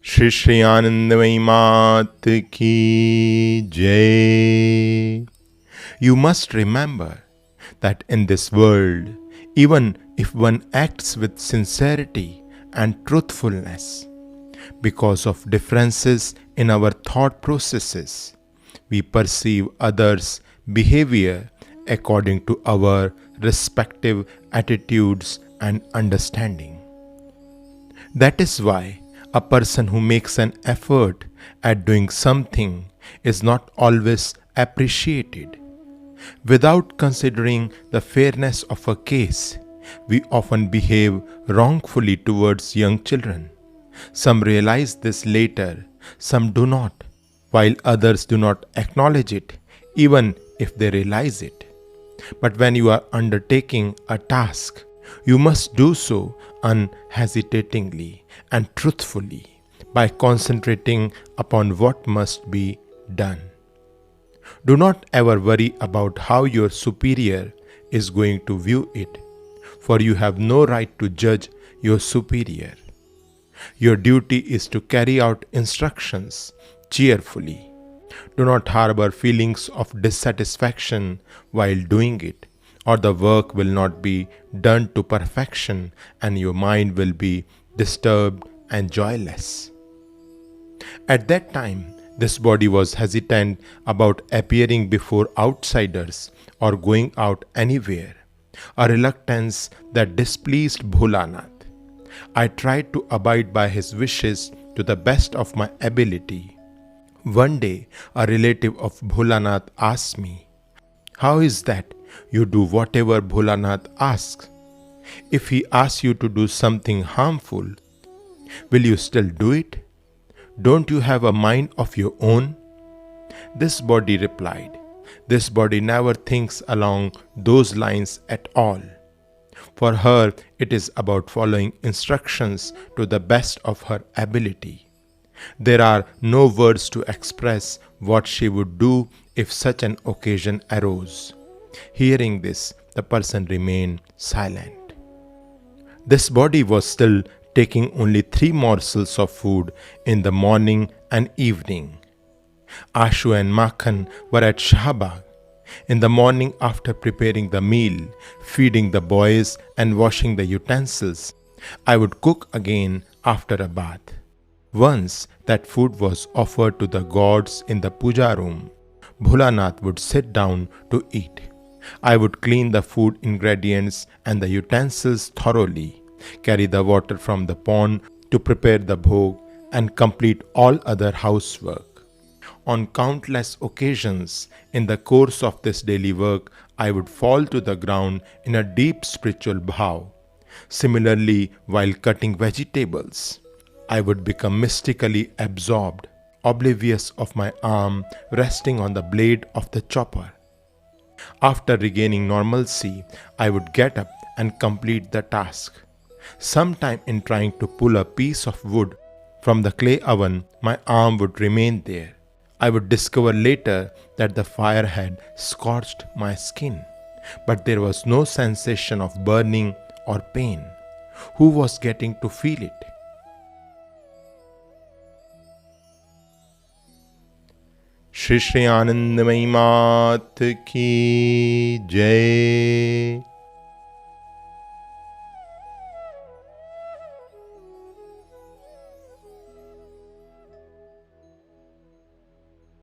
श्री आनंदमयी मात की जय. You must remember that in this world, even if one acts with sincerity and truthfulness, because of differences in our thought processes, we perceive others' behavior according to our respective attitudes and understanding. That is why a person who makes an effort at doing something is not always appreciated. Without considering the fairness of a case, we often behave wrongfully towards young children. Some realize this later, some do not, while others do not acknowledge it, even if they realize it. But when you are undertaking a task, you must do so unhesitatingly and truthfully by concentrating upon what must be done. Do not ever worry about how your superior is going to view it, for you have no right to judge your superior. Your duty is to carry out instructions cheerfully. Do not harbor feelings of dissatisfaction while doing it, or the work will not be done to perfection and your mind will be disturbed and joyless. At that time, this body was hesitant about appearing before outsiders or going out anywhere, a reluctance that displeased Bholanath. I tried to abide by his wishes to the best of my ability. One day, a relative of Bholanath asked me, "How is that you do whatever Bholanath asks? If he asks you to do something harmful, will you still do it? Don't you have a mind of your own?" This body replied, "This body never thinks along those lines at all. For her, it is about following instructions to the best of her ability. There are no words to express what she would do if such an occasion arose." Hearing this, the person remained silent. This body was still taking only 3 morsels of food in the morning and evening. Ashu and Makhan were at Shahbag. In the morning, after preparing the meal, feeding the boys and washing the utensils, I would cook again after a bath. Once that food was offered to the gods in the puja room, Bholanath would sit down to eat. I would clean the food ingredients and the utensils thoroughly, carry the water from the pond to prepare the bhog, and complete all other housework. On countless occasions in the course of this daily work, I would fall to the ground in a deep spiritual bhav. Similarly, while cutting vegetables, I would become mystically absorbed, oblivious of my arm resting on the blade of the chopper. After regaining normalcy, I would get up and complete the task. Sometime in trying to pull a piece of wood from the clay oven, my arm would remain there. I would discover later that the fire had scorched my skin, but there was no sensation of burning or pain. Who was getting to feel it? Shri आनंदमयी मात की जय.